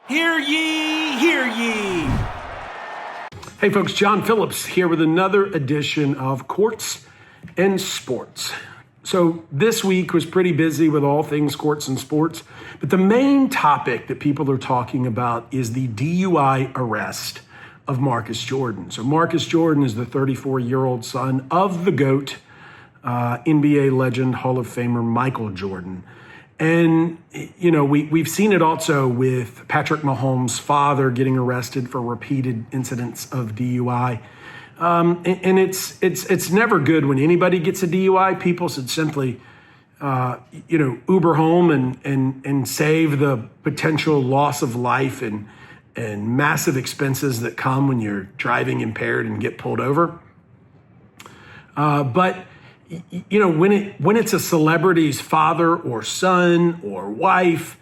Hear ye, hear ye. Hey folks, John Phillips here with another edition of Courts and Sports. So this week was pretty busy with all things courts and sports, but the main topic that people are talking about is the DUI arrest of Marcus Jordan. So Marcus Jordan is the 34-year-old son of the GOAT, NBA legend, Hall of Famer Michael Jordan. And, you know, we've seen it also with Patrick Mahomes' father getting arrested for repeated incidents of DUI. And it's never good when anybody gets a DUI. People should simply, Uber home and save the potential loss of life and massive expenses that come when you're driving impaired and get pulled over. But you know, when it's a celebrity's father or son or wife,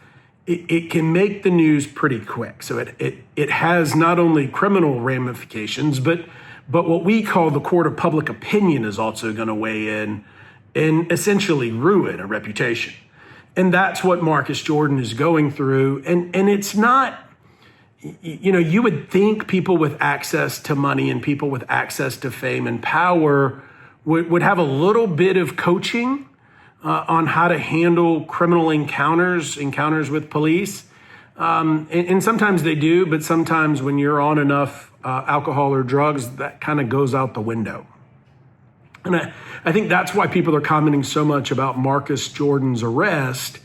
it can make the news pretty quick. So it has not only criminal ramifications, but what we call the court of public opinion is also going to weigh in and essentially ruin a reputation. And that's what Marcus Jordan is going through. And it's not, you know, you would think people with access to money and people with access to fame and power would have a little bit of coaching on how to handle criminal encounters with police. And sometimes they do, but sometimes when you're on enough alcohol or drugs, that kind of goes out the window. And I think that's why people are commenting so much about Marcus Jordan's arrest,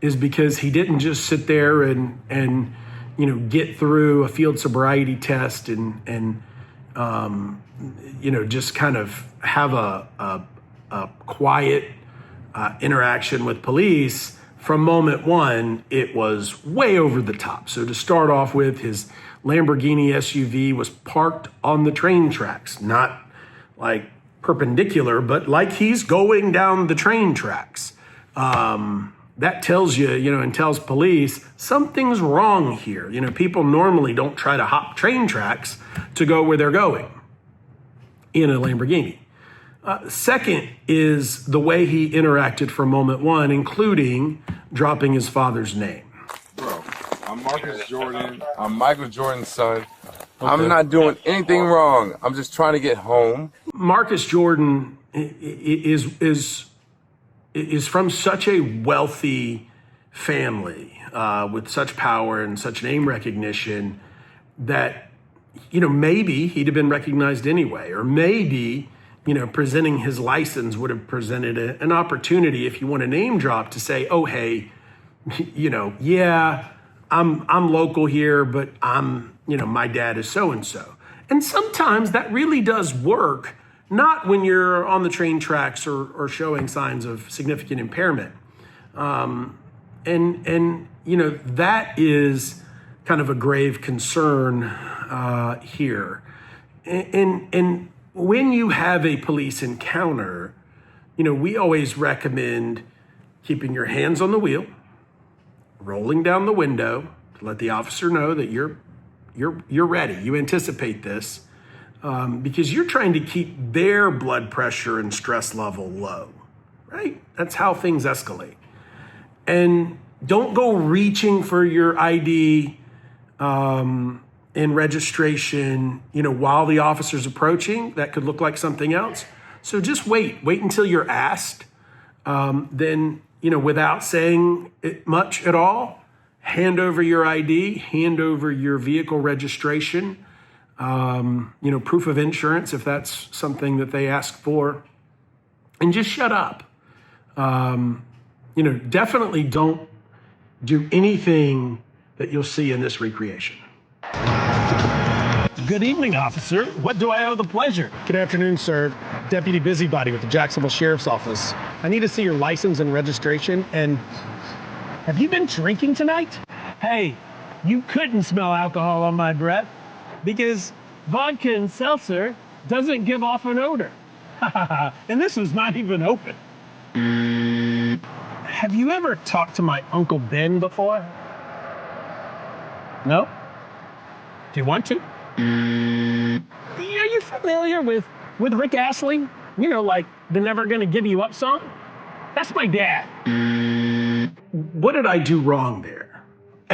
is because he didn't just sit there and you know, get through a field sobriety test and just kind of have a quiet interaction with police. From moment one, it was way over the top. So to start off with, his Lamborghini SUV was parked on the train tracks, not like perpendicular, but like he's going down the train tracks. That tells you, and tells police something's wrong here. You know, people normally don't try to hop train tracks to go where they're going in a Lamborghini. Second is the way he interacted from moment one, including dropping his father's name. Bro, I'm Marcus Jordan. I'm Michael Jordan's son. Okay. I'm not doing anything wrong. I'm just trying to get home. Marcus Jordan is from such a wealthy family with such power and such name recognition that, maybe he'd have been recognized anyway, or maybe, presenting his license would have presented an opportunity, if you want a name drop, to say, oh, hey, I'm local here, but my dad is so-and-so. And sometimes that really does work, not when you're on the train tracks or showing signs of significant impairment. That is kind of a grave concern here. And when you have a police encounter, we always recommend keeping your hands on the wheel, rolling down the window to let the officer know that you're ready. You anticipate this because you're trying to keep their blood pressure and stress level low, right? That's how things escalate. And don't go reaching for your ID and registration, while the officer's approaching. That could look like something else. So just wait until you're asked. Then, without saying much at all, hand over your ID, hand over your vehicle registration, proof of insurance, if that's something that they ask for, and just shut up. Definitely don't do anything that you'll see in this recreation. Good evening, officer. What do I owe the pleasure? Good afternoon, sir. Deputy Busybody with the Jacksonville Sheriff's Office. I need to see your license and registration, and have you been drinking tonight? Hey, you couldn't smell alcohol on my breath because vodka and seltzer doesn't give off an odor. And this was not even open. Have you ever talked to my Uncle Ben before? No? Do you want to? Are you familiar with Rick Astley? Like the Never Gonna Give You Up song? That's my dad. What did I do wrong there?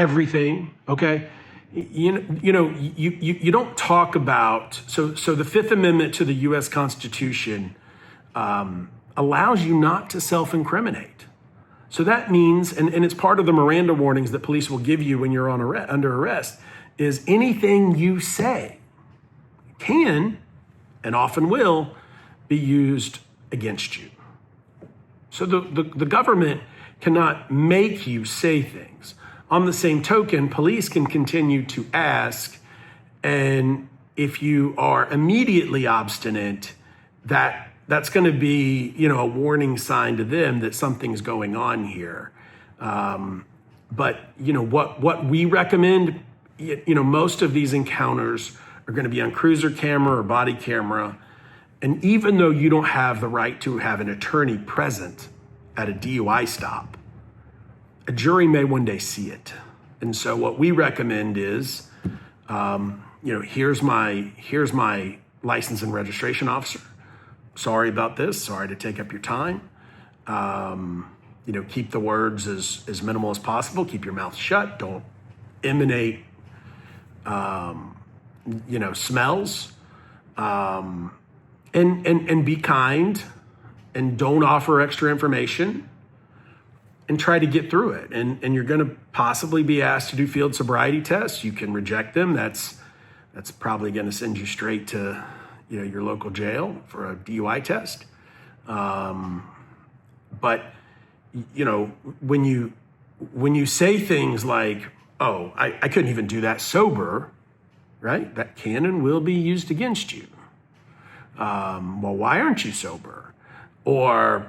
everything, okay? You don't talk about, so the Fifth Amendment to the US Constitution allows you not to self-incriminate. So that means, and it's part of the Miranda warnings that police will give you when you're under arrest, is anything you say can, and often will, be used against you. So the government cannot make you say things. On the same token, police can continue to ask, and if you are immediately obstinate, that's going to be, a warning sign to them that something's going on here. But what we recommend, most of these encounters are going to be on cruiser camera or body camera. And even though you don't have the right to have an attorney present at a DUI stop, a jury may one day see it. And so what we recommend is, here's my license and registration officer. Sorry about this. Sorry to take up your time. Keep the words as minimal as possible. Keep your mouth shut. Don't emanate, smells. And be kind, and don't offer extra information, and try to get through it. And you're going to possibly be asked to do field sobriety tests. You can reject them. That's probably going to send you straight to your local jail for a DUI test. But when you say things like, "Oh, I couldn't even do that sober," right? That can and will be used against you. Well, why aren't you sober? Or,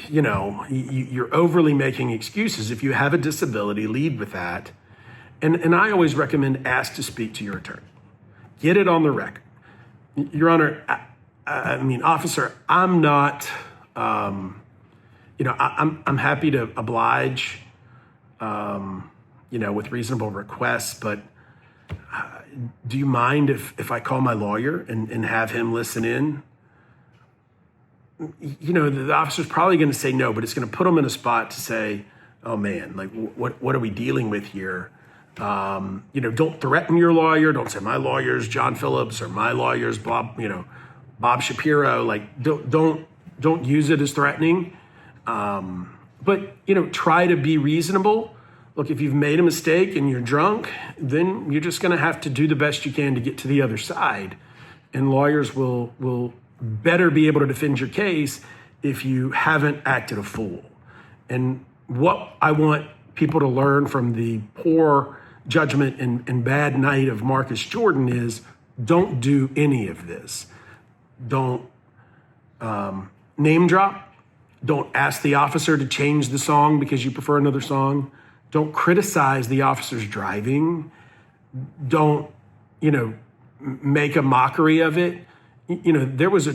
you're overly making excuses. If you have a disability, lead with that. And I always recommend ask to speak to your attorney. Get it on the record. Your Honor, officer, I'm not, I'm happy to oblige, with reasonable requests, but do you mind if I call my lawyer and have him listen in? The officer's probably going to say no, but it's going to put him in a spot to say, oh man, like what are we dealing with here? Don't threaten your lawyer. Don't say my lawyer's John Phillips or my lawyer's Bob Shapiro. Like don't use it as threatening. But try to be reasonable. Look, if you've made a mistake and you're drunk, then you're just going to have to do the best you can to get to the other side. And lawyers will better be able to defend your case if you haven't acted a fool. And what I want people to learn from the poor judgment and bad night of Marcus Jordan is, don't do any of this. Don't name drop. Don't ask the officer to change the song because you prefer another song. Don't criticize the officer's driving. Don't, make a mockery of it. There was a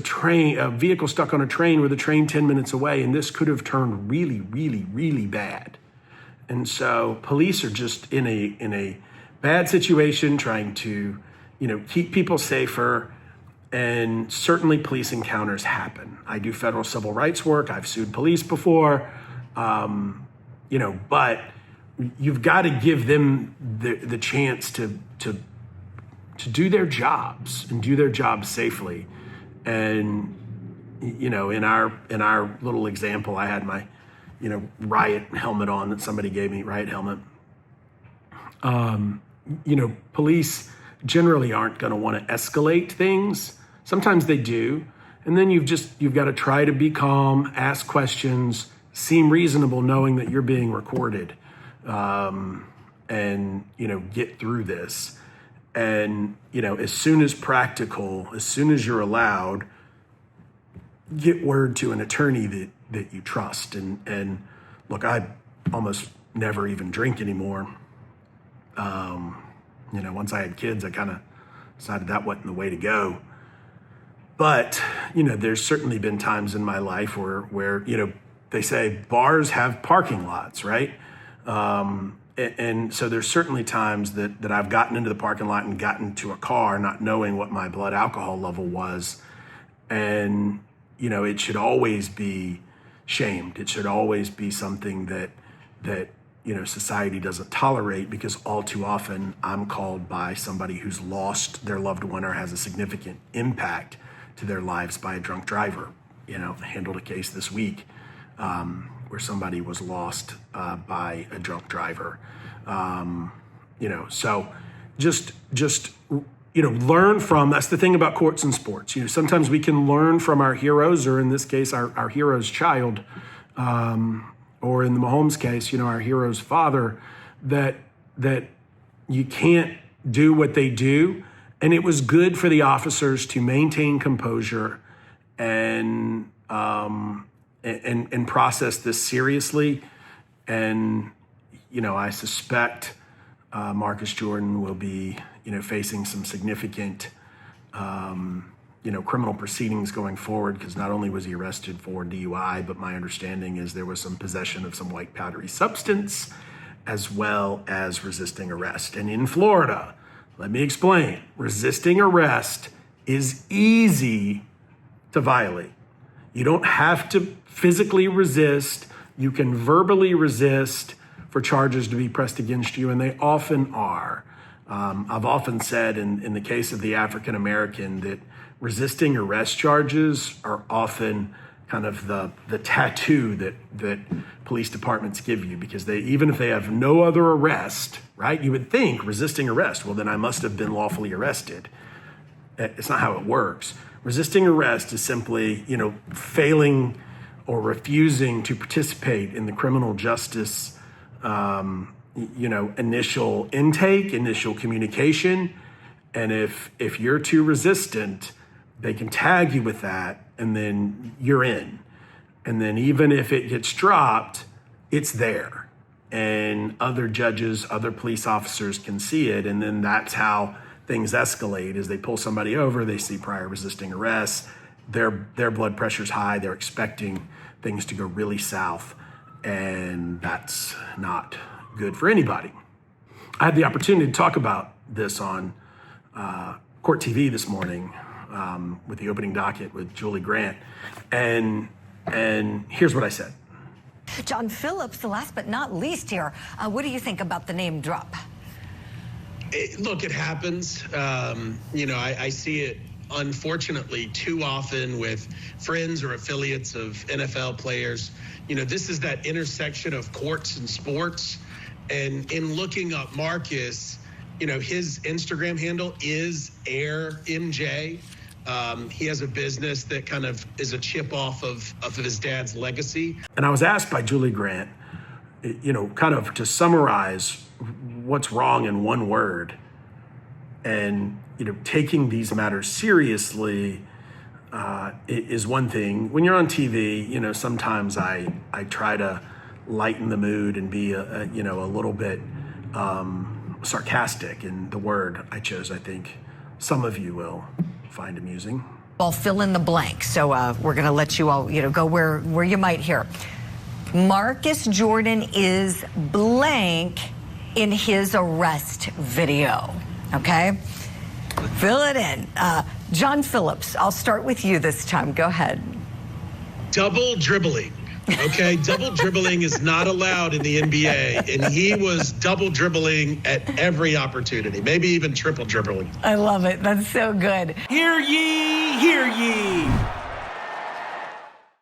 vehicle stuck on a train with a train 10 minutes away, and this could have turned really, really, really bad. And so police are just in a bad situation trying to, keep people safer. And certainly police encounters happen. I do federal civil rights work. I've sued police before, but you've got to give them the chance to do their jobs and do their jobs safely. And in our little example, I had my riot helmet on that somebody gave me, riot helmet. Police generally aren't going to want to escalate things. Sometimes they do. And then you've got to try to be calm, ask questions, seem reasonable, knowing that you're being recorded, and get through this. And as soon as practical, as soon as you're allowed, get word to an attorney that you trust. And look, I almost never even drink anymore. Once I had kids, I kind of decided that wasn't the way to go. But, there's certainly been times in my life where they say bars have parking lots, right? And so there's certainly times that I've gotten into the parking lot and gotten to a car not knowing what my blood alcohol level was. And, it should always be shamed. It should always be something that society doesn't tolerate, because all too often I'm called by somebody who's lost their loved one or has a significant impact to their lives by a drunk driver. I handled a case this week where somebody was lost by a drunk driver. So just learn from, that's the thing about courts and sports. Sometimes we can learn from our heroes, or in this case, our hero's child, or in the Mahomes case, our hero's father, that you can't do what they do. And it was good for the officers to maintain composure and process this seriously. And, I suspect Marcus Jordan will be, facing some significant, criminal proceedings going forward, because not only was he arrested for DUI, but my understanding is there was some possession of some white powdery substance, as well as resisting arrest. And in Florida, let me explain, resisting arrest is easy to violate. You don't have to physically resist. You can verbally resist for charges to be pressed against you, and they often are. I've often said in the case of the African American that resisting arrest charges are often kind of the tattoo that police departments give you, because even if they have no other arrest, right? You would think resisting arrest, well, then I must have been lawfully arrested. It's not how it works. Resisting arrest is simply, failing or refusing to participate in the criminal justice, initial intake, initial communication. And if you're too resistant, they can tag you with that, and then you're in. And then even if it gets dropped, it's there. And other judges, other police officers can see it. And then that's how things escalate, is they pull somebody over, they see prior resisting arrest, their blood pressure's high, they're expecting things to go really south. And that's not good for anybody. I had the opportunity to talk about this on Court TV this morning with the opening docket with Julie Grant. And here's what I said. John Phillips, last but not least here. What do you think about the name drop? Look, it happens. I see it, unfortunately, too often with friends or affiliates of NFL players. This is that intersection of courts and sports. And in looking up Marcus, his Instagram handle is AirMJ. He has a business that kind of is a chip off of his dad's legacy. And I was asked by Julie Grant, kind of to summarize what's wrong in one word. And, taking these matters seriously is one thing. When you're on TV, sometimes I try to lighten the mood and be a little bit sarcastic. And the word I chose, I think some of you will find amusing. I'll fill in the blank. So we're going to let you all, go where you might hear. Marcus Jordan is blank in his arrest video. Okay? Fill it in. John Phillips, I'll start with you this time. Go ahead. Double dribbling. Okay, double dribbling is not allowed in the NBA, and he was double dribbling at every opportunity, maybe even triple dribbling. I love it. That's so good. Hear ye, hear ye.